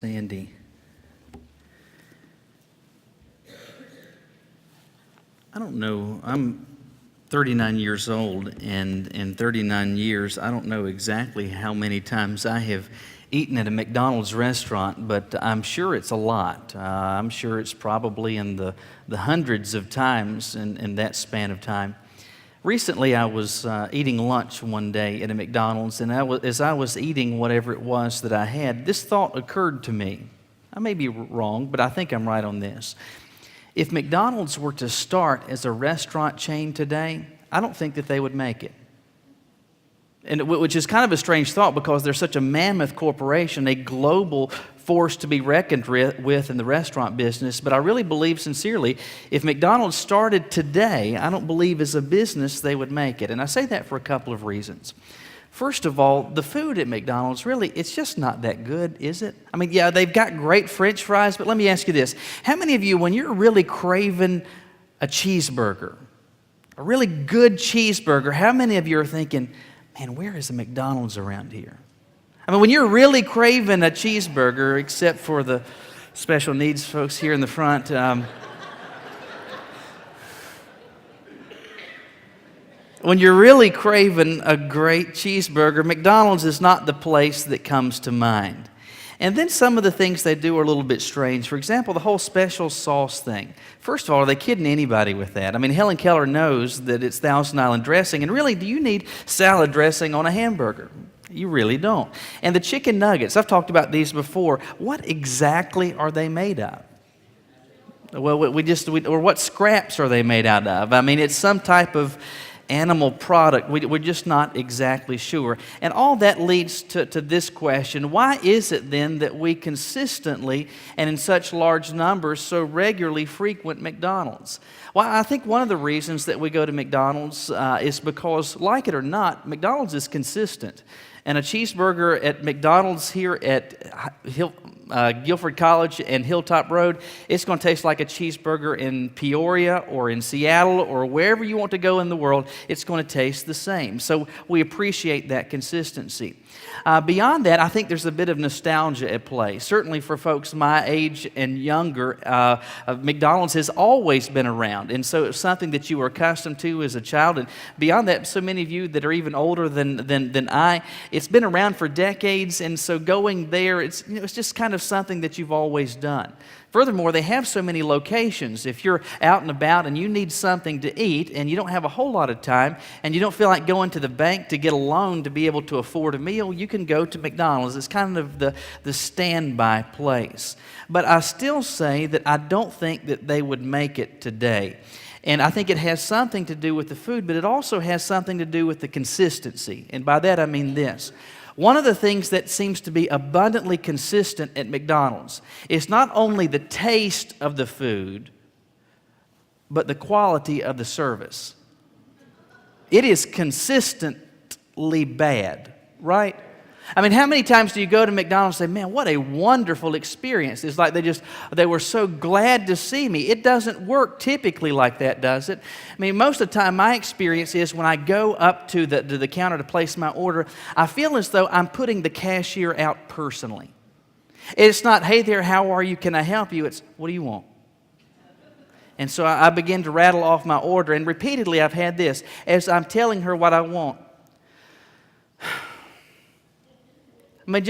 Sandy. I don't know. I'm 39 years old, and in 39 years, I don't know exactly how many times I have eaten at a McDonald's restaurant, but I'm sure it's a lot. I'm sure it's probably in the hundreds of times in that span of time. Recently, I was eating lunch one day at a McDonald's, and as I was eating whatever it was that I had, this thought occurred to me. I may be wrong, but I think I'm right on this. If McDonald's were to start as a restaurant chain today, I don't think that they would make it. And which is kind of a strange thought because they're such a mammoth corporation, a global force to be reckoned with in the restaurant business. But I really believe sincerely, if McDonald's started today, I don't believe as a business they would make it. And I say that for a couple of reasons. First of all, the food at McDonald's, really, it's just not that good, is it? I mean, yeah, they've got great French fries, but let me ask you this. How many of you, when you're really craving a cheeseburger, a really good cheeseburger, how many of you are thinking, man, where is a McDonald's around here? I mean, when you're really craving a cheeseburger, except for the special needs folks here in the front, when you're really craving a great cheeseburger, McDonald's is not the place that comes to mind. And then some of the things they do are a little bit strange. For example, the whole special sauce thing. First of all, are they kidding anybody with that? I mean, Helen Keller knows that it's Thousand Island dressing, and really, do you need salad dressing on a hamburger? You really don't. And the chicken nuggets, I've talked about these before. What exactly are they made of? Well, or what scraps are they made out of? I mean, it's some type of animal product. We're just not exactly sure. And all that leads to this question. Why is it then that we consistently and in such large numbers so regularly frequent McDonald's? Well, I think one of the reasons that we go to McDonald's is because, like it or not, McDonald's is consistent. And a cheeseburger at McDonald's here at Guilford College and Hilltop Road, it's going to taste like a cheeseburger in Peoria or in Seattle or wherever you want to go in the world. It's going to taste the same. So we appreciate that consistency. Beyond that, I think there's a bit of nostalgia at play. Certainly for folks my age and younger, McDonald's has always been around. And so it's something that you were accustomed to as a child. And beyond that, so many of you that are even older than I, it's been around for decades. And so going there, it's just kind of something that you've always done. Furthermore, they have so many locations. If you're out and about and you need something to eat and you don't have a whole lot of time and you don't feel like going to the bank to get a loan to be able to afford a meal, you can go to McDonald's. It's kind of the standby place. But I still say that I don't think that they would make it today. And I think it has something to do with the food, but it also has something to do with the consistency. And by that I mean this. One of the things that seems to be abundantly consistent at McDonald's is not only the taste of the food, but the quality of the service. It is consistently bad, right? I mean, how many times do you go to McDonald's and say, man, what a wonderful experience. It's like they were so glad to see me. It doesn't work typically like that, does it? I mean, most of the time my experience is when I go up to the counter to place my order, I feel as though I'm putting the cashier out personally. It's not, hey there, how are you, can I help you? It's, what do you want? And so I begin to rattle off my order, and repeatedly I've had this. As I'm telling her what I want, I mean,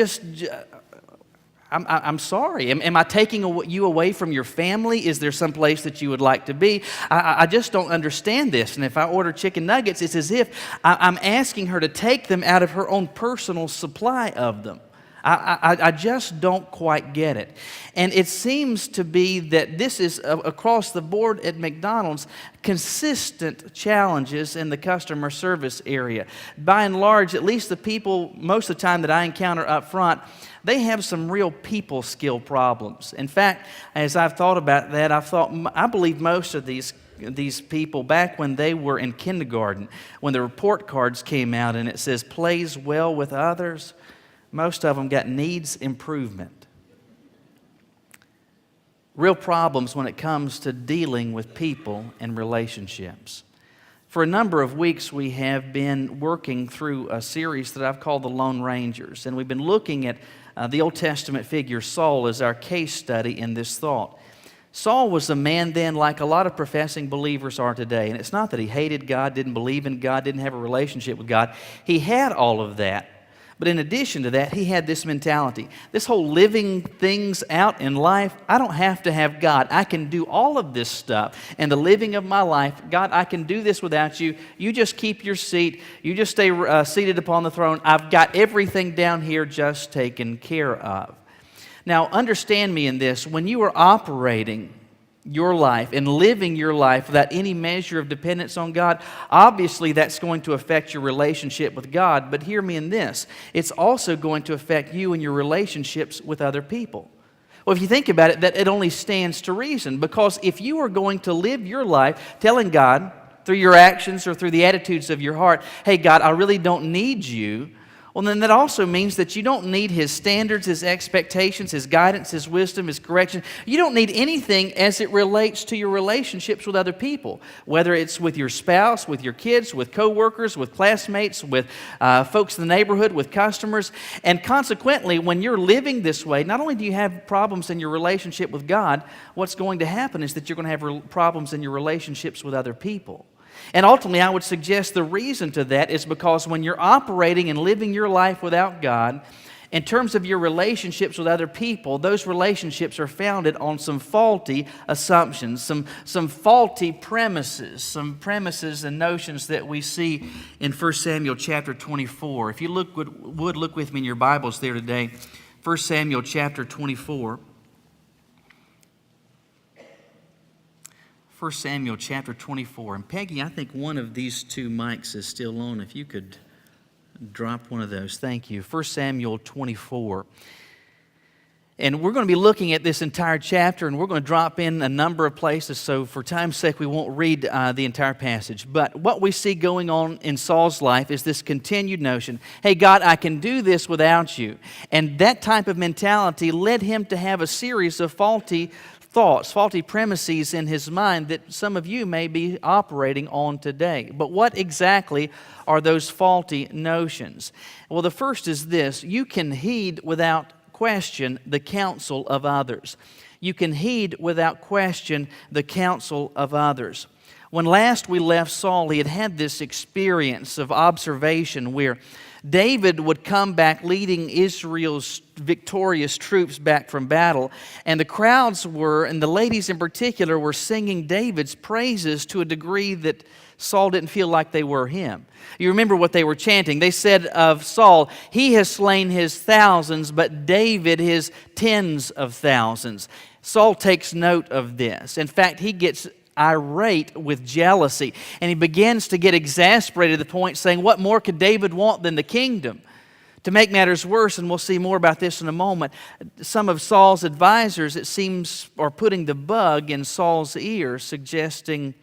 I'm sorry. Am I taking you away from your family? Is there some place that you would like to be? I just don't understand this. And if I order chicken nuggets, it's as if I'm asking her to take them out of her own personal supply of them. I just don't quite get it. And it seems to be that this is across the board at McDonald's, consistent challenges in the customer service area. By and large, at least the people most of the time that I encounter up front, they have some real people skill problems. In fact, as I've thought about that, I believe most of these people, back when they were in kindergarten, when the report cards came out and it says, plays well with others, most of them got needs improvement. Real problems when it comes to dealing with people and relationships. For a number of weeks, we have been working through a series that I've called The Lone Rangers, and we've been looking at the Old Testament figure Saul as our case study in this thought. Saul was a man then like a lot of professing believers are today, and it's not that he hated God, didn't believe in God, didn't have a relationship with God. He had all of that. But in addition to that, he had this mentality. This whole living things out in life, I don't have to have God. I can do all of this stuff. And the living of my life, God, I can do this without you. You just keep your seat. You just stay seated upon the throne. I've got everything down here just taken care of. Now, understand me in this. When you are operating your life and living your life without any measure of dependence on God, obviously that's going to affect your relationship with God. But hear me in this. It's also going to affect you and your relationships with other people. Well, if you think about it, that it only stands to reason. Because if you are going to live your life telling God through your actions or through the attitudes of your heart, hey, God, I really don't need you, well, then that also means that you don't need His standards, His expectations, His guidance, His wisdom, His correction. You don't need anything as it relates to your relationships with other people, whether it's with your spouse, with your kids, with coworkers, with classmates, with folks in the neighborhood, with customers. And consequently, when you're living this way, not only do you have problems in your relationship with God, what's going to happen is that you're going to have problems in your relationships with other people. And ultimately, I would suggest the reason to that is because when you're operating and living your life without God, in terms of your relationships with other people, those relationships are founded on some faulty assumptions, some faulty premises, some premises and notions that we see in 1 Samuel chapter 24. If you look with me in your Bibles there today, 1 Samuel chapter 24. 1 Samuel chapter 24. And Peggy, I think one of these two mics is still on. If you could drop one of those. Thank you. 1 Samuel 24. And we're going to be looking at this entire chapter, and we're going to drop in a number of places. So for time's sake, we won't read the entire passage. But what we see going on in Saul's life is this continued notion, hey, God, I can do this without you. And that type of mentality led him to have a series of faulty thoughts, faulty premises in his mind that some of you may be operating on today. But what exactly are those faulty notions? Well, the first is this: you can heed without question the counsel of others. You can heed without question the counsel of others. When last we left Saul, he had had this experience of observation where David would come back leading Israel's victorious troops back from battle, and the crowds were, and the ladies in particular, were singing David's praises to a degree that Saul didn't feel like they were him. You remember what they were chanting. They said of Saul, he has slain his thousands, but David his tens of thousands. Saul takes note of this. In fact, he gets irate with jealousy, and he begins to get exasperated to the point saying, what more could David want than the kingdom? To make matters worse, and we'll see more about this in a moment, some of Saul's advisors, it seems, are putting the bug in Saul's ear, suggesting,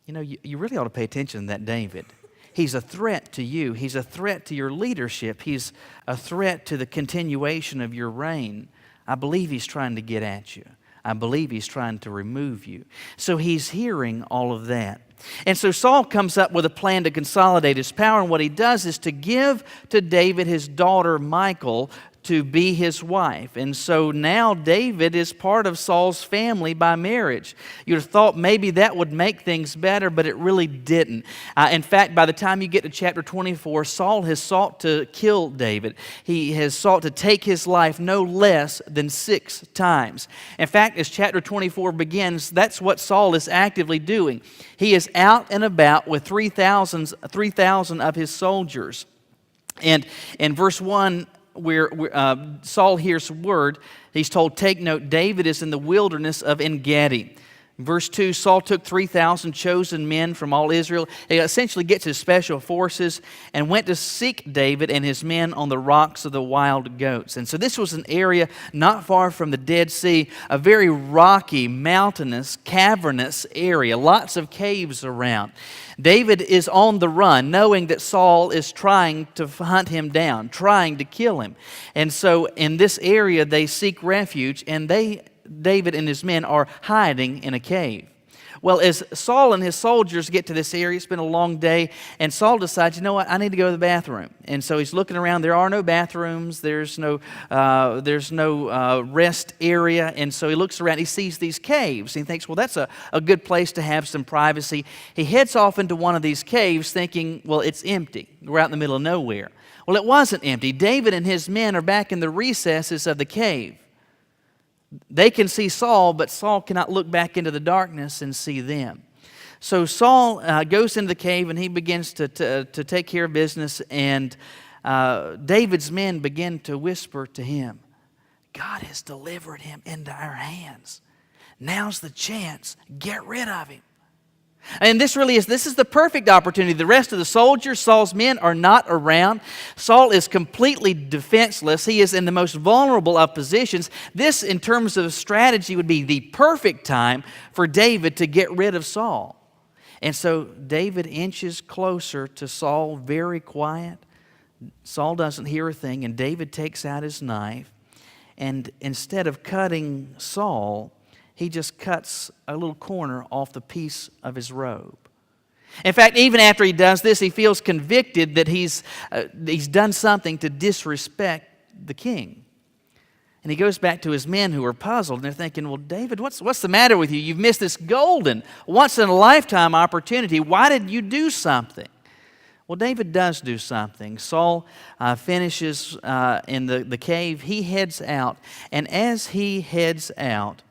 you really ought to pay attention to that David. He's a threat to you. He's a threat to your leadership. He's a threat to the continuation of your reign. I believe he's trying to get at you. I believe he's trying to remove you. So he's hearing all of that. And so Saul comes up with a plan to consolidate his power, and what he does is to give to David his daughter Michal to be his wife. And so now David is part of Saul's family by marriage. You'd have thought maybe that would make things better, but it really didn't. In fact, by the time you get to chapter 24, Saul has sought to kill David. He has sought to take his life no less than 6 times. In fact, as chapter 24 begins, that's what Saul is actively doing. He is out and about with 3,000 of his soldiers. And in verse 1, where Saul hears word, he's told, take note, David is in the wilderness of En-Gedi. Verse 2, Saul took 3,000 chosen men from all Israel. He essentially gets his special forces and went to seek David and his men on the rocks of the wild goats. And so this was an area not far from the Dead Sea, a very rocky, mountainous, cavernous area, lots of caves around. David is on the run, knowing that Saul is trying to hunt him down, trying to kill him. And so in this area, they seek refuge, and David and his men are hiding in a cave. Well, as Saul and his soldiers get to this area, it's been a long day, and Saul decides, you know what, I need to go to the bathroom. And so he's looking around. There are no bathrooms. There's no rest area. And so he looks around. He sees these caves. And he thinks, well, that's a good place to have some privacy. He heads off into one of these caves thinking, well, it's empty. We're out in the middle of nowhere. Well, it wasn't empty. David and his men are back in the recesses of the cave. They can see Saul, but Saul cannot look back into the darkness and see them. So Saul goes into the cave and he begins to take care of business, and David's men begin to whisper to him, God has delivered him into our hands. Now's the chance. Get rid of him. And this is the perfect opportunity. The rest of the soldiers, Saul's men, are not around. Saul is completely defenseless. He is in the most vulnerable of positions. This, in terms of strategy, would be the perfect time for David to get rid of Saul. And so David inches closer to Saul, very quiet. Saul doesn't hear a thing, and David takes out his knife, and instead of cutting Saul, he just cuts a little corner off the piece of his robe. In fact, even after he does this, he feels convicted that he's done something to disrespect the king. And he goes back to his men who are puzzled, and they're thinking, well, David, what's the matter with you? You've missed this golden, once-in-a-lifetime opportunity. Why did you do something? Well, David does do something. Saul finishes in the cave. He heads out, and as he heads out,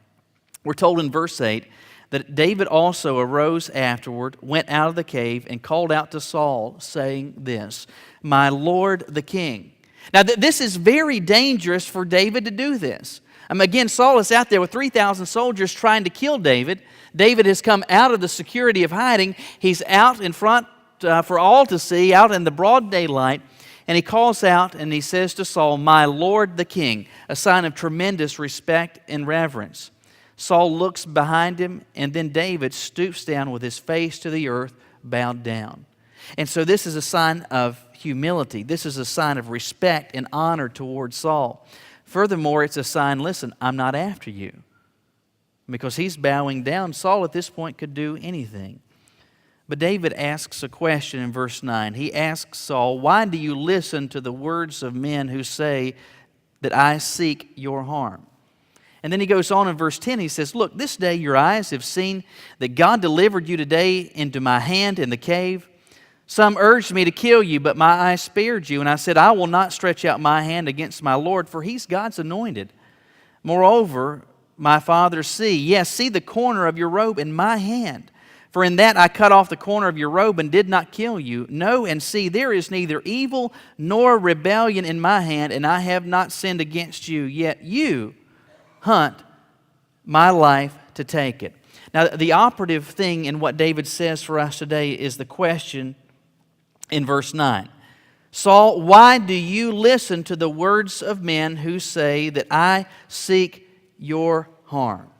we're told in verse 8 that David also arose afterward, went out of the cave, and called out to Saul, saying this, my Lord the king. Now, this is very dangerous for David to do this. Again, Saul is out there with 3,000 soldiers trying to kill David. David has come out of the security of hiding. He's out in front for all to see, out in the broad daylight. And he calls out and he says to Saul, my Lord the king, a sign of tremendous respect and reverence. Saul looks behind him, and then David stoops down with his face to the earth, bowed down. And so this is a sign of humility. This is a sign of respect and honor towards Saul. Furthermore, it's a sign, listen, I'm not after you. Because he's bowing down. Saul at this point could do anything. But David asks a question in verse 9. He asks Saul, why do you listen to the words of men who say that I seek your harm? And then he goes on in verse 10, he says, look, this day your eyes have seen that God delivered you today into my hand in the cave. Some urged me to kill you, but my eyes spared you. And I said, I will not stretch out my hand against my Lord, for he's God's anointed. Moreover, my father, see the corner of your robe in my hand. For in that I cut off the corner of your robe and did not kill you. No, and see, there is neither evil nor rebellion in my hand, and I have not sinned against you, yet you hunt my life to take it. Now, the operative thing in what David says for us today is the question in verse 9. Saul, why do you listen to the words of men who say that I seek your harm?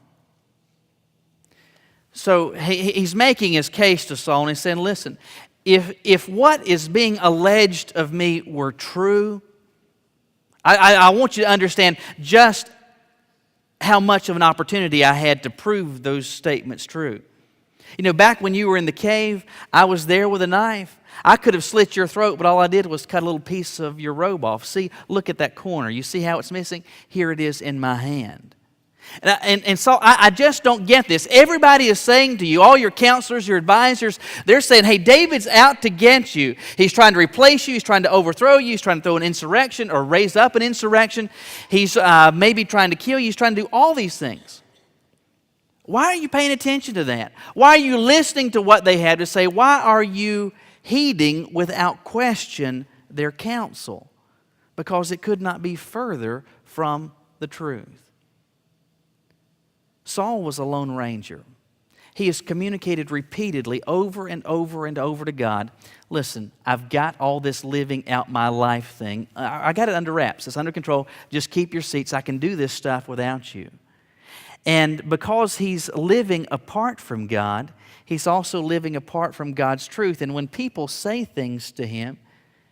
So he's making his case to Saul, and he's saying, listen, if what is being alleged of me were true, I want you to understand just how much of an opportunity I had to prove those statements true. You know, back when you were in the cave, I was there with a knife. I could have slit your throat, but all I did was cut a little piece of your robe off. See, look at that corner. You see how it's missing? Here it is in my hand. And so I just don't get this. Everybody is saying to you, all your counselors, your advisors, they're saying, hey, David's out to get you. He's trying to replace you. He's trying to overthrow you. He's trying to throw an insurrection or raise up an insurrection. He's maybe trying to kill you. He's trying to do all these things. Why are you paying attention to that? Why are you listening to what they have to say? Why are you heeding without question their counsel? Because it could not be further from the truth. Saul was a lone ranger. He has communicated repeatedly over and over and over to God, listen, I've got all this living out my life thing. I got it under wraps. It's under control. Just keep your seats. I can do this stuff without you. And because he's living apart from God, he's also living apart from God's truth. And when people say things to him,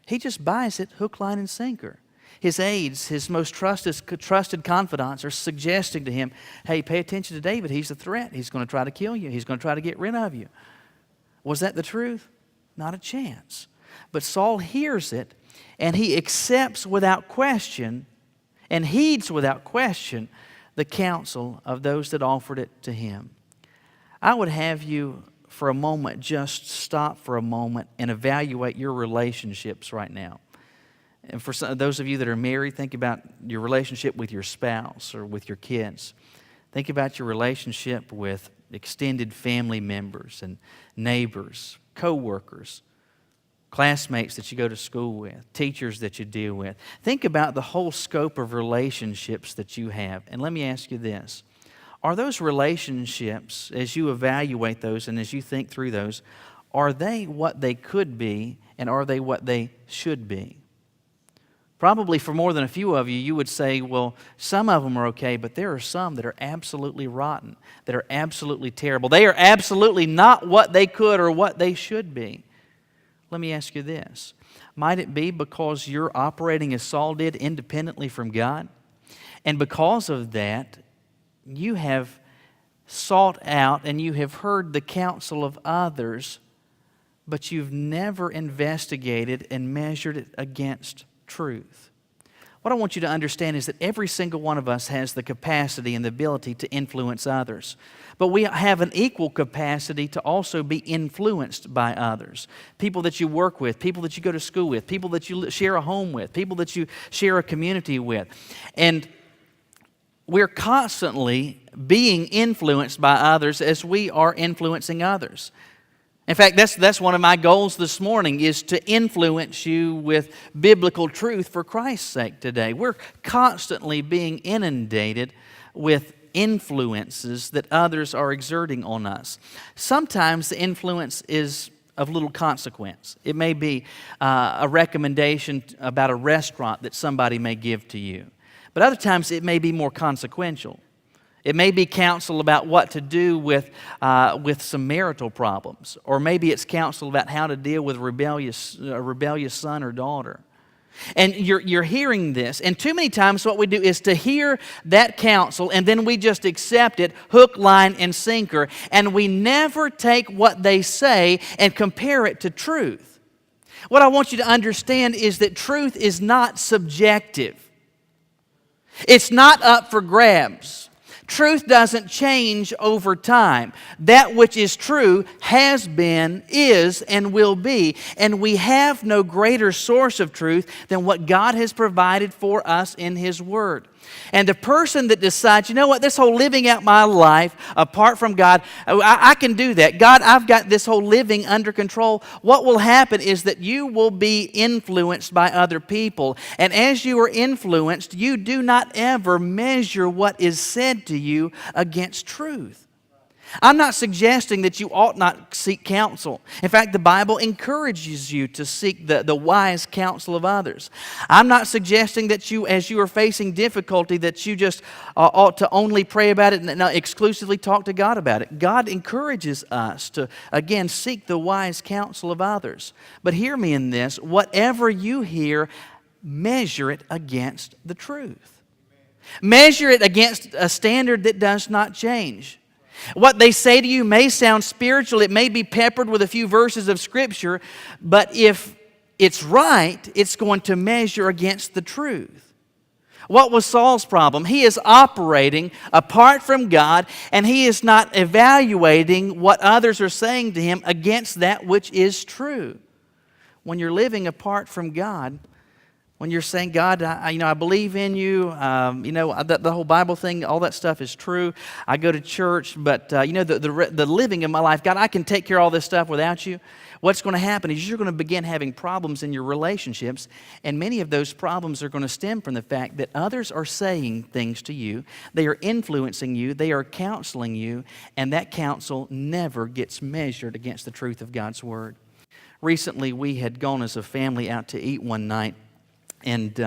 he just buys it hook, line, and sinker. his aides, his most trusted confidants are suggesting to him, hey, pay attention to David. He's a threat. He's going to try to kill you. He's going to try to get rid of you. Was that the truth? Not a chance. But Saul hears it, and he accepts without question and heeds without question the counsel of those that offered it to him. I would have you for a moment just stop for a moment and evaluate your relationships right now. And for those of you that are married, think about your relationship with your spouse or with your kids. Think about your relationship with extended family members and neighbors, co-workers, classmates that you go to school with, teachers that you deal with. Think about the whole scope of relationships that you have. And let me ask you this. Are those relationships, as you evaluate those and as you think through those, are they what they could be and are they what they should be? Probably for more than a few of you, you would say, well, some of them are okay, but there are some that are absolutely rotten, that are absolutely terrible. They are absolutely not what they could or what they should be. Let me ask you this. Might it be because you're operating as Saul did independently from God? And because of that, you have sought out and you have heard the counsel of others, but you've never investigated and measured it against truth. What I want you to understand is that every single one of us has the capacity and the ability to influence others. But we have an equal capacity to also be influenced by others. People that you work with, people that you go to school with, people that you share a home with, people that you share a community with. And we're constantly being influenced by others as we are influencing others. In fact, that's one of my goals this morning, is to influence you with biblical truth for Christ's sake today. We're constantly being inundated with influences that others are exerting on us. Sometimes the influence is of little consequence. It may be a recommendation about a restaurant that somebody may give to you. But other times it may be more consequential. It may be counsel about what to do with some marital problems. Or maybe it's counsel about how to deal with a rebellious son or daughter. And you're hearing this. And too many times what we do is to hear that counsel and then we just accept it, hook, line, and sinker. And we never take what they say and compare it to truth. What I want you to understand is that truth is not subjective. It's not up for grabs. Truth doesn't change over time. That which is true has been, is, and will be. And we have no greater source of truth than what God has provided for us in His Word. And the person that decides, you know what, this whole living out my life apart from God, I can do that. God, I've got this whole living under control. What will happen is that you will be influenced by other people. And as you are influenced, you do not ever measure what is said to you against truth. I'm not suggesting that you ought not seek counsel. In fact, the Bible encourages you to seek the wise counsel of others. I'm not suggesting that you, as you are facing difficulty, that you just ought to only pray about it and not exclusively talk to God about it. God encourages us to, again, seek the wise counsel of others. But hear me in this, whatever you hear, measure it against the truth. Measure it against a standard that does not change. What they say to you may sound spiritual. It may be peppered with a few verses of Scripture. But if it's right, it's going to measure against the truth. What was Saul's problem? He is operating apart from God, and he is not evaluating what others are saying to him against that which is true. When you're living apart from God, when you're saying, God, I believe in you, the whole Bible thing, all that stuff is true. I go to church, but the living of my life, God, I can take care of all this stuff without you. What's going to happen is you're going to begin having problems in your relationships, and many of those problems are going to stem from the fact that others are saying things to you, they are influencing you, they are counseling you, and that counsel never gets measured against the truth of God's Word. Recently, we had gone as a family out to eat one night. And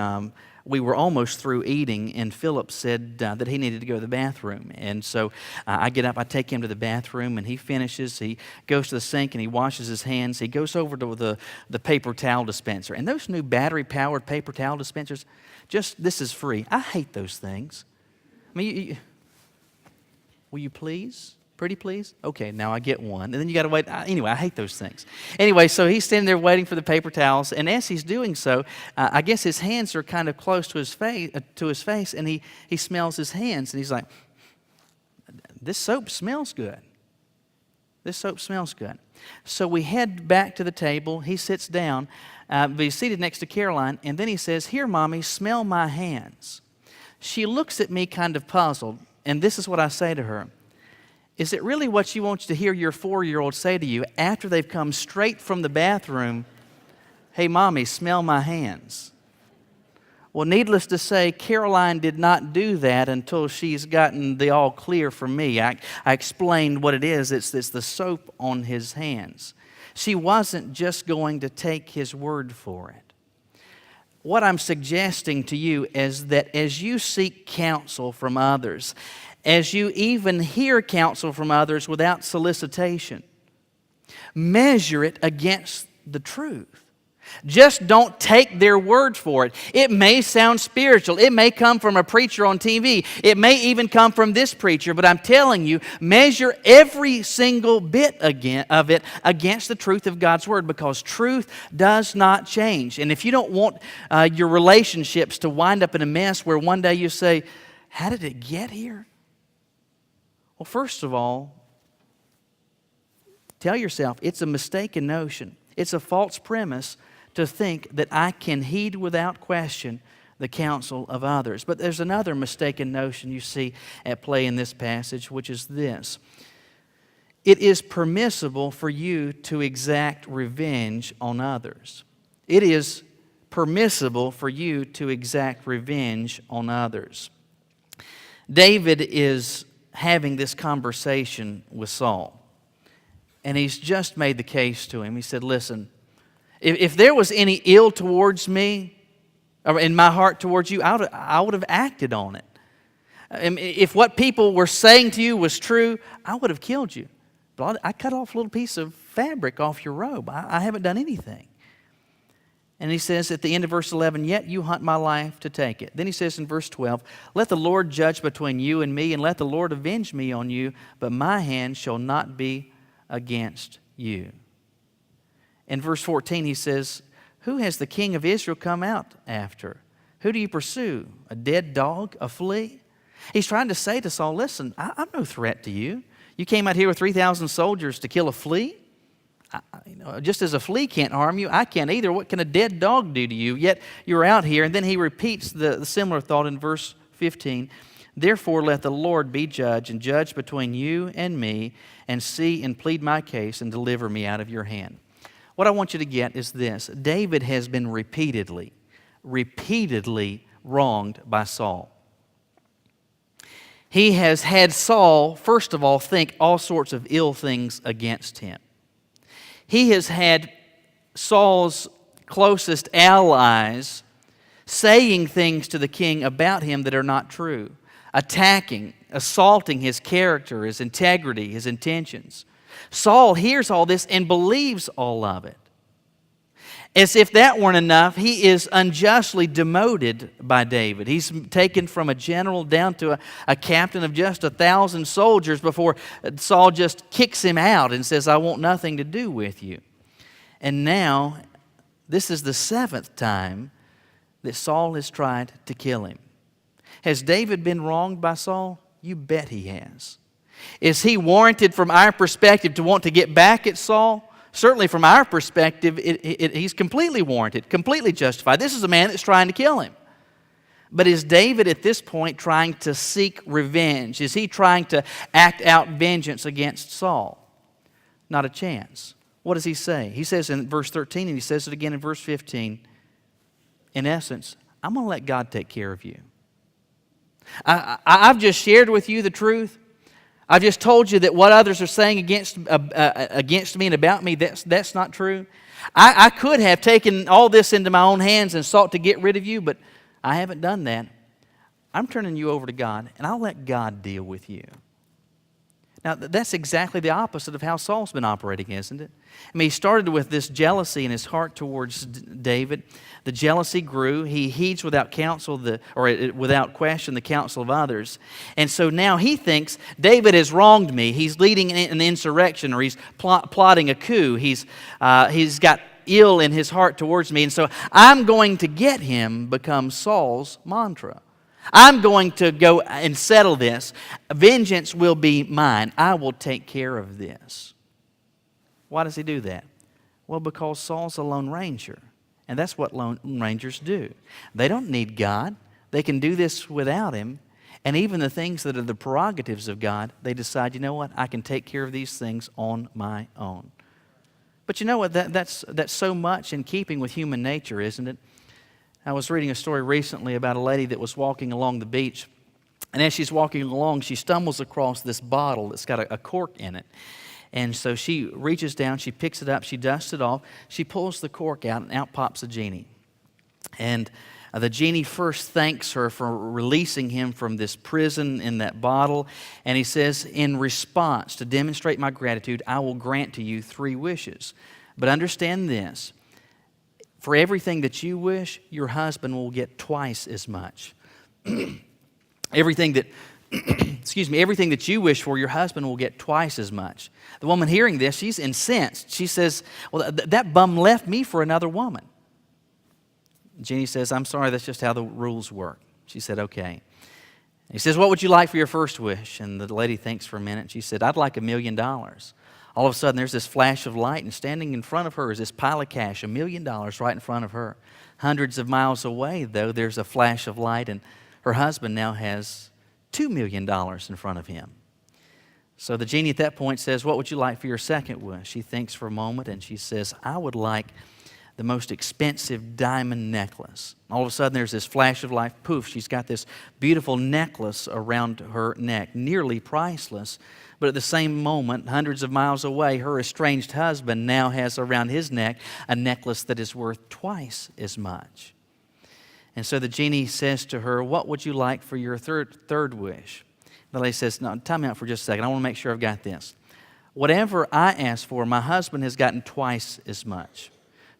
we were almost through eating, and Philip said that he needed to go to the bathroom. And so I get up, I take him to the bathroom, and he finishes. He goes to the sink, and he washes his hands. He goes over to the paper towel dispenser. And those new battery-powered paper towel dispensers, this is free. I hate those things. I mean, will you please? Pretty please? Okay, now I get one. And then you got to wait. Anyway, I hate those things. Anyway, so he's standing there waiting for the paper towels. And as he's doing so, I guess his hands are kind of close to his face, and he smells his hands. And he's like, this soap smells good. This soap smells good. So we head back to the table. He sits down. But he's seated next to Caroline. And then he says, here, Mommy, smell my hands. She looks at me kind of puzzled. And this is what I say to her. Is it really what you want to hear your 4-year-old say to you after they've come straight from the bathroom? Hey, Mommy, smell my hands. Well, needless to say, Caroline did not do that until she's gotten the all clear from me. I explained what it is. It's the soap on his hands. She wasn't just going to take his word for it. What I'm suggesting to you is that as you seek counsel from others, as you even hear counsel from others without solicitation, measure it against the truth. Just don't take their word for it. It may sound spiritual. It may come from a preacher on TV. It may even come from this preacher. But I'm telling you, measure every single bit of it against the truth of God's word, because truth does not change. And if you don't want your relationships to wind up in a mess where one day you say, how did it get here? Well, first of all, tell yourself it's a mistaken notion. It's a false premise to think that I can heed without question the counsel of others. But there's another mistaken notion you see at play in this passage, which is this. It is permissible for you to exact revenge on others. It is permissible for you to exact revenge on others. David is having this conversation with Saul. And he's just made the case to him. He said, listen, if there was any ill towards me, or in my heart towards you, I would have acted on it. If what people were saying to you was true, I would have killed you. But I cut off a little piece of fabric off your robe. I haven't done anything. And he says at the end of verse 11, yet you hunt my life to take it. Then he says in verse 12, let the Lord judge between you and me, and let the Lord avenge me on you, but my hand shall not be against you. In verse 14 he says, who has the king of Israel come out after? Who do you pursue? A dead dog? A flea? He's trying to say to Saul, listen, I'm no threat to you. You came out here with 3,000 soldiers to kill a flea? Just as a flea can't harm you, I can't either. What can a dead dog do to you? Yet you're out here. And then he repeats the similar thought in verse 15. Therefore let the Lord be judge, and judge between you and me, and see and plead my case, and deliver me out of your hand. What I want you to get is this. David has been repeatedly wronged by Saul. He has had Saul, first of all, think all sorts of ill things against him. He has had Saul's closest allies saying things to the king about him that are not true, attacking, assaulting his character, his integrity, his intentions. Saul hears all this and believes all of it. As if that weren't enough, he is unjustly demoted by David. He's taken from a general down to a captain of just 1,000 soldiers before Saul just kicks him out and says, I want nothing to do with you. And now, this is the 7th time that Saul has tried to kill him. Has David been wronged by Saul? You bet he has. Is he warranted from our perspective to want to get back at Saul? Certainly from our perspective, he's completely warranted, completely justified. This is a man that's trying to kill him. But is David at this point trying to seek revenge? Is he trying to act out vengeance against Saul? Not a chance. What does he say? He says in verse 13, and he says it again in verse 15, in essence, I'm going to let God take care of you. I've just shared with you the truth. I've just told you that what others are saying against me and about me, that's not true. I could have taken all this into my own hands and sought to get rid of you, but I haven't done that. I'm turning you over to God, and I'll let God deal with you. Now, that's exactly the opposite of how Saul's been operating, isn't it? I mean, he started with this jealousy in his heart towards David. The jealousy grew. He heeds without counsel, without question, the counsel of others. And so now he thinks, David has wronged me. He's leading an insurrection, or he's plotting a coup. He's got ill in his heart towards me. And so I'm going to get him becomes Saul's mantra. I'm going to go and settle this. Vengeance will be mine. I will take care of this. Why does he do that? Well, because Saul's a lone ranger. And that's what lone rangers do. They don't need God. They can do this without Him. And even the things that are the prerogatives of God, they decide, you know what, I can take care of these things on my own. But you know what, that's so much in keeping with human nature, isn't it? I was reading a story recently about a lady that was walking along the beach, and as she's walking along, she stumbles across this bottle that's got a cork in it. And so she reaches down, she picks it up, she dusts it off, she pulls the cork out, and out pops a genie. And the genie first thanks her for releasing him from this prison in that bottle, and he says, in response, to demonstrate my gratitude, I will grant to you 3 wishes. But understand this. For everything that you wish, your husband will get twice as much. Everything that you wish for, your husband will get twice as much. The woman hearing this, she's incensed. She says, well, that bum left me for another woman. Genie says, I'm sorry, that's just how the rules work. She said, okay. He says, what would you like for your first wish? And the lady thinks for a minute. She said, I'd like $1 million. All of a sudden, there's this flash of light, and standing in front of her is this pile of cash, $1 million right in front of her. Hundreds of miles away, though, there's a flash of light, and her husband now has $2 million in front of him. So the genie at that point says, what would you like for your second wish? She thinks for a moment, and she says, I would like the most expensive diamond necklace. All of a sudden, there's this flash of light. Poof, she's got this beautiful necklace around her neck, nearly priceless. But at the same moment, hundreds of miles away, her estranged husband now has around his neck a necklace that is worth twice as much. And so the genie says to her, what would you like for your third wish? The lady says, no, time out for just a second. I want to make sure I've got this. Whatever I ask for, my husband has gotten twice as much.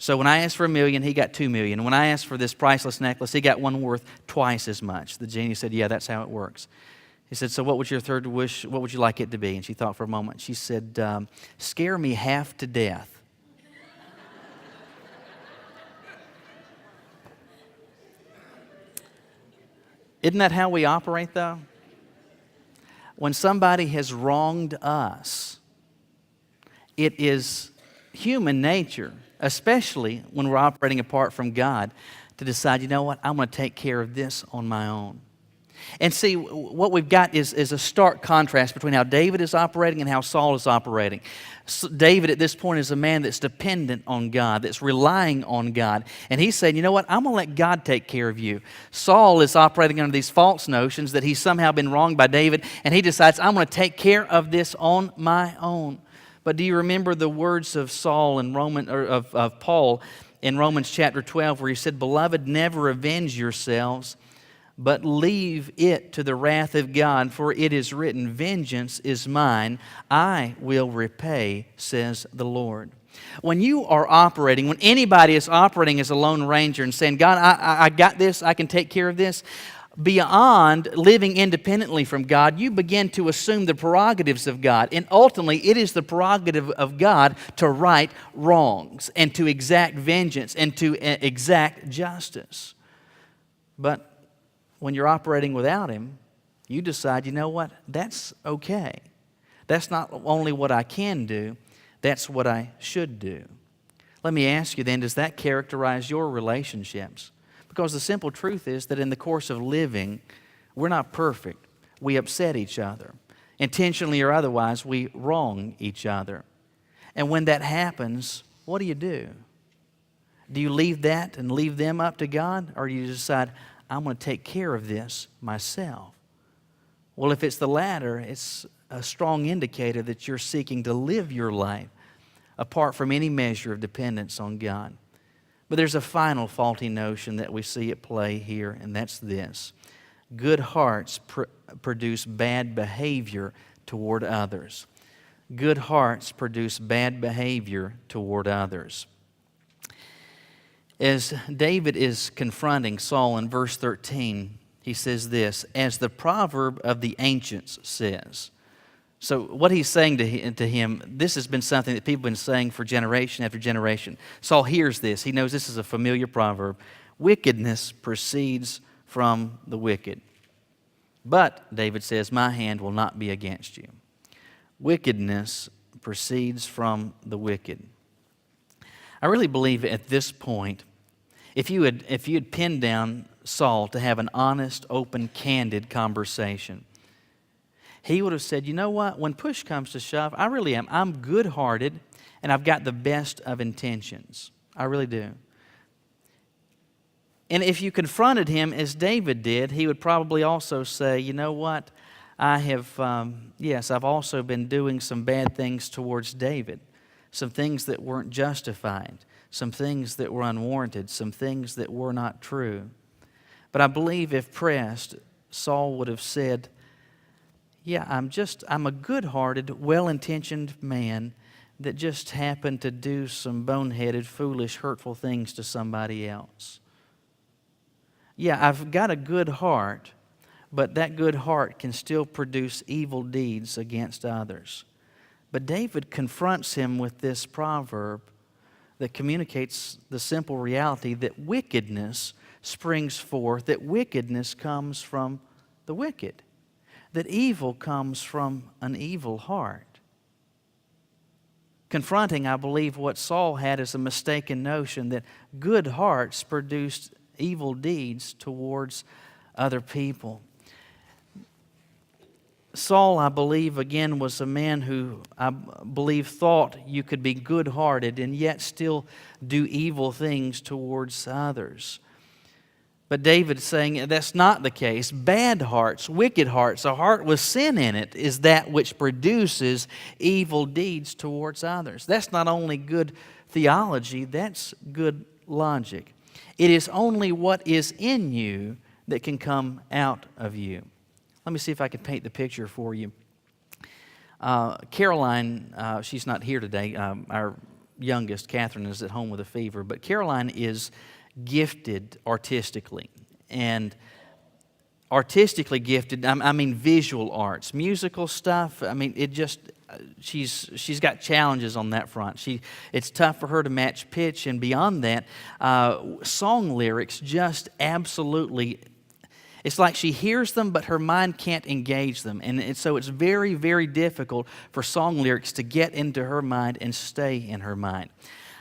So when I asked for $1 million, he got $2 million. When I asked for this priceless necklace, he got one worth twice as much. The genie said, yeah, that's how it works. He said, so what was your third wish? What would you like it to be? And she thought for a moment. She said, scare me half to death. Isn't that how we operate, though? When somebody has wronged us, it is human nature, especially when we're operating apart from God, to decide, you know what, I'm going to take care of this on my own. And see, what we've got is a stark contrast between how David is operating and how Saul is operating. David at this point is a man that's dependent on God, that's relying on God. And he's saying, you know what, I'm going to let God take care of you. Saul is operating under these false notions that he's somehow been wronged by David, and he decides, I'm going to take care of this on my own. But do you remember the words of Saul in of Paul in Romans chapter 12 where he said, beloved, never avenge yourselves, but leave it to the wrath of God, for it is written, vengeance is mine, I will repay, says the Lord. When you are operating, when anybody is operating as a lone ranger and saying, God, I got this, I can take care of this, beyond living independently from God, you begin to assume the prerogatives of God. And ultimately, it is the prerogative of God to right wrongs and to exact vengeance and to exact justice. But when you're operating without Him, you decide, you know what, that's okay. That's not only what I can do, that's what I should do. Let me ask you then, does that characterize your relationships? Because the simple truth is that in the course of living, we're not perfect. We upset each other. Intentionally or otherwise, we wrong each other. And when that happens, what do? Do you leave that and leave them up to God? Or do you decide, I'm going to take care of this myself? Well, if it's the latter, it's a strong indicator that you're seeking to live your life apart from any measure of dependence on God. But there's a final faulty notion that we see at play here, and that's this. Good hearts produce bad behavior toward others. Good hearts produce bad behavior toward others. As David is confronting Saul in verse 13, he says this, as the proverb of the ancients says. So what he's saying to him, this has been something that people have been saying for generation after generation. Saul hears this. He knows this is a familiar proverb. Wickedness proceeds from the wicked. But, David says, my hand will not be against you. Wickedness proceeds from the wicked. I really believe at this point, if you had pinned down Saul to have an honest, open, candid conversation, he would have said, you know what, when push comes to shove, I really am. I'm good-hearted, and I've got the best of intentions. I really do. And if you confronted him as David did, he would probably also say, you know what, I've also been doing some bad things towards David, some things that weren't justified, some things that were unwarranted, some things that were not true. But I believe if pressed, Saul would have said, yeah, I'm a good-hearted, well-intentioned man that just happened to do some boneheaded, foolish, hurtful things to somebody else. Yeah, I've got a good heart, but that good heart can still produce evil deeds against others. But David confronts him with this proverb that communicates the simple reality that wickedness springs forth, that wickedness comes from the wicked, that evil comes from an evil heart. Confronting, I believe, what Saul had as a mistaken notion that good hearts produced evil deeds towards other people. Saul, I believe, again, was a man who, I believe, thought you could be good-hearted and yet still do evil things towards others. But David's saying that's not the case. Bad hearts, wicked hearts, a heart with sin in it is that which produces evil deeds towards others. That's not only good theology, that's good logic. It is only what is in you that can come out of you. Let me see if I can paint the picture for you. Caroline, she's not here today. Our youngest, Catherine, is at home with a fever. But Caroline is gifted artistically. And artistically gifted, I mean visual arts, musical stuff. I mean, she's got challenges on that front. It's tough for her to match pitch, and beyond that, song lyrics just absolutely. It's like she hears them, but her mind can't engage them, and so it's very, very difficult for song lyrics to get into her mind and stay in her mind.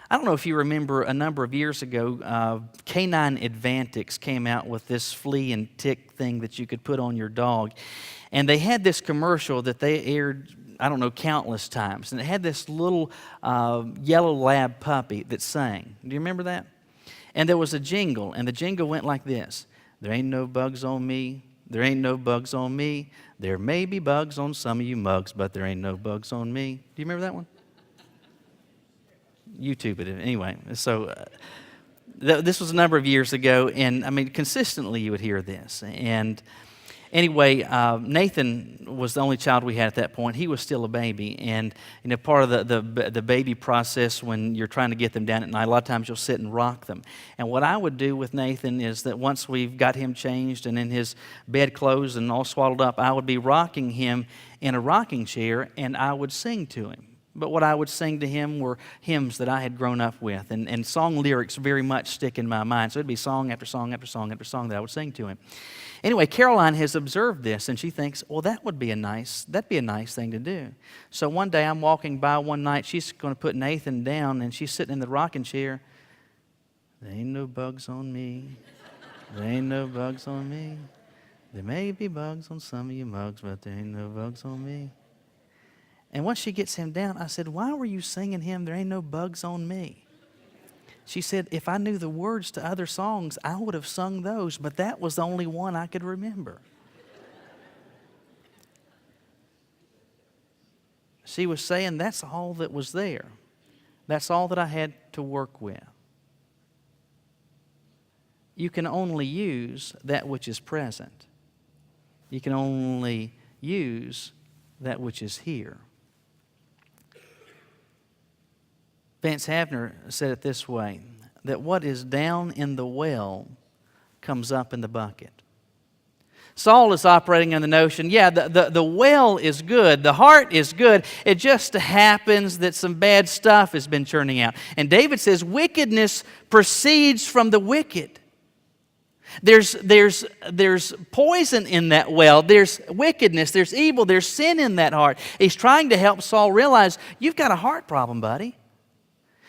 I don't know if you remember a number of years ago, Canine Advantix came out with this flea and tick thing that you could put on your dog. And they had this commercial that they aired, I don't know, countless times. And it had this little yellow lab puppy that sang. Do you remember that? And there was a jingle, and the jingle went like this. There ain't no bugs on me. There ain't no bugs on me. There may be bugs on some of you mugs, but there ain't no bugs on me. Do you remember that one? YouTube it anyway. So this was a number of years ago, and I mean consistently you would hear this. And anyway, Nathan was the only child we had at that point. He was still a baby, and you know part of the baby process when you're trying to get them down at night, a lot of times you'll sit and rock them. And what I would do with Nathan is that once we've got him changed and in his bed clothes and all swaddled up, I would be rocking him in a rocking chair, and I would sing to him. But what I would sing to him were hymns that I had grown up with, and song lyrics very much stick in my mind. So it'd be song after song after song after song that I would sing to him. Anyway, Caroline has observed this, and she thinks, well, that'd be a nice thing to do. So one day I'm walking by one night, she's going to put Nathan down, and she's sitting in the rocking chair. There ain't no bugs on me. There ain't no bugs on me. There may be bugs on some of you mugs, but there ain't no bugs on me. And once she gets him down, I said, why were you singing him, there ain't no bugs on me? She said, if I knew the words to other songs, I would have sung those, but that was the only one I could remember. She was saying that's all that was there. That's all that I had to work with. you can only use that which is present. You can only use that which is here. Vance Havner said it this way, that what is down in the well comes up in the bucket. Saul is operating on the notion, the well is good, the heart is good, it just happens that some bad stuff has been churning out. And David says, wickedness proceeds from the wicked. There's poison in that well, there's wickedness, there's evil, there's sin in that heart. He's trying to help Saul realize, you've got a heart problem, buddy.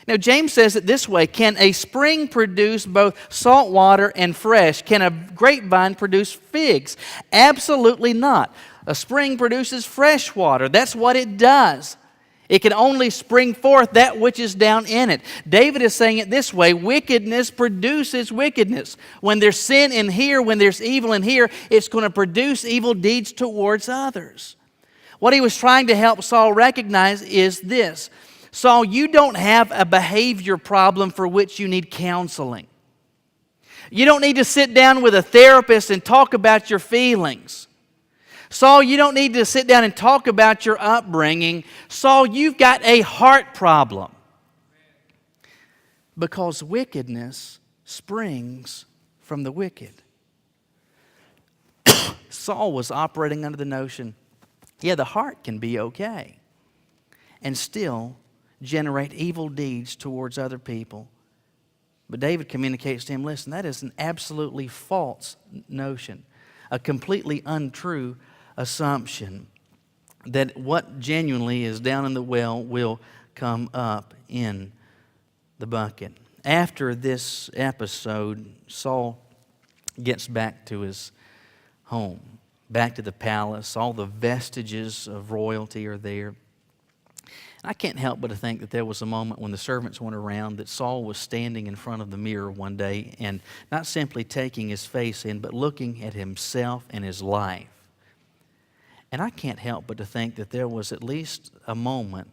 Now, James says it this way, can a spring produce both salt water and fresh? Can a grapevine produce figs? Absolutely not. A spring produces fresh water. That's what it does. It can only spring forth that which is down in it. David is saying it this way, wickedness produces wickedness. When there's sin in here, when there's evil in here, it's going to produce evil deeds towards others. What he was trying to help Saul recognize is this. Saul, you don't have a behavior problem for which you need counseling. You don't need to sit down with a therapist and talk about your feelings. Saul, you don't need to sit down and talk about your upbringing. Saul, you've got a heart problem. Because wickedness springs from the wicked. Saul was operating under the notion, the heart can be okay and still generate evil deeds towards other people. But David communicates to him, listen, that is an absolutely false notion, a completely untrue assumption that what genuinely is down in the well will come up in the bucket. After this episode, Saul gets back to his home, back to the palace. All the vestiges of royalty are there. I can't help but to think that there was a moment when the servants weren't around that Saul was standing in front of the mirror one day and not simply taking his face in, but looking at himself and his life. And I can't help but to think that there was at least a moment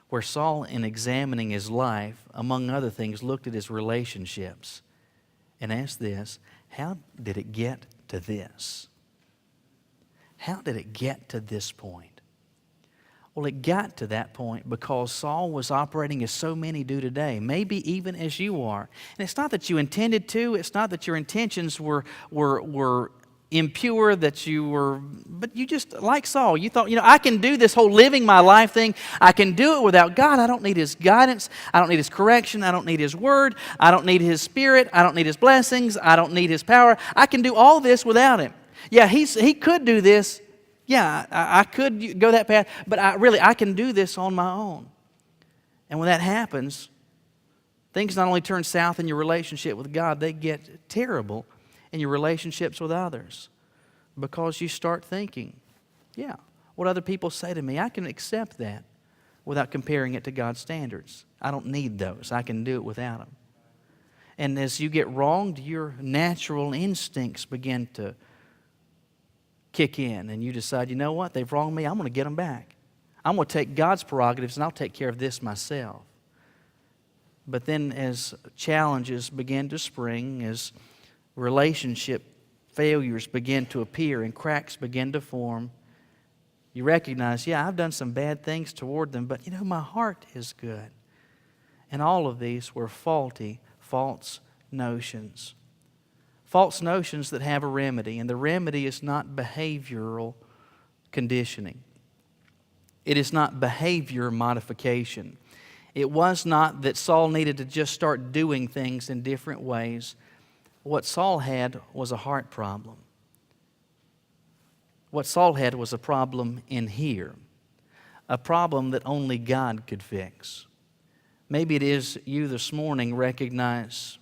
where Saul, in examining his life, among other things, looked at his relationships and asked this, how did it get to this? How did it get to this point? Well, it got to that point because Saul was operating as so many do today, maybe even as you are. And it's not that you intended to, it's not that your intentions were impure, but you just, like Saul, you thought, I can do this whole living my life thing. I can do it without God. I don't need His guidance. I don't need His correction. I don't need His word. I don't need His Spirit. I don't need His blessings. I don't need His power. I can do all this without Him. Yeah, He could do this. Yeah, I could go that path, but I can do this on my own. And when that happens, things not only turn south in your relationship with God, they get terrible in your relationships with others. Because you start thinking, what other people say to me, I can accept that without comparing it to God's standards. I don't need those. I can do it without them. And as you get wronged, your natural instincts begin to kick in, and you decide, you know what, they've wronged me, I'm going to get them back. I'm going to take God's prerogatives and I'll take care of this myself. But then as challenges begin to spring, as relationship failures begin to appear and cracks begin to form, you recognize, I've done some bad things toward them, but my heart is good. And all of these were faulty, false notions. False notions that have a remedy, and the remedy is not behavioral conditioning. It is not behavior modification. It was not that Saul needed to just start doing things in different ways. What Saul had was a heart problem. What Saul had was a problem in here, a problem that only God could fix. Maybe it is you this morning recognize,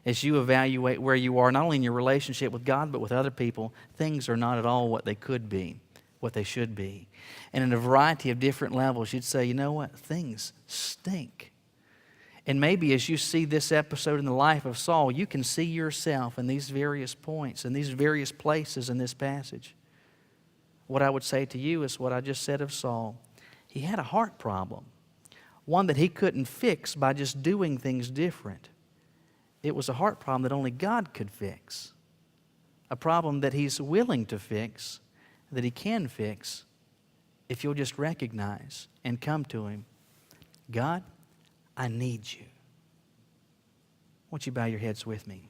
as you evaluate where you are, not only in your relationship with God, but with other people, things are not at all what they could be, what they should be. And in a variety of different levels, you'd say, you know what? Things stink. And maybe as you see this episode in the life of Saul, you can see yourself in these various points, in these various places in this passage. What I would say to you is what I just said of Saul. He had a heart problem, one that he couldn't fix by just doing things different. It was a heart problem that only God could fix. A problem that He's willing to fix, that He can fix, if you'll just recognize and come to Him. God, I need you. Won't you bow your heads with me?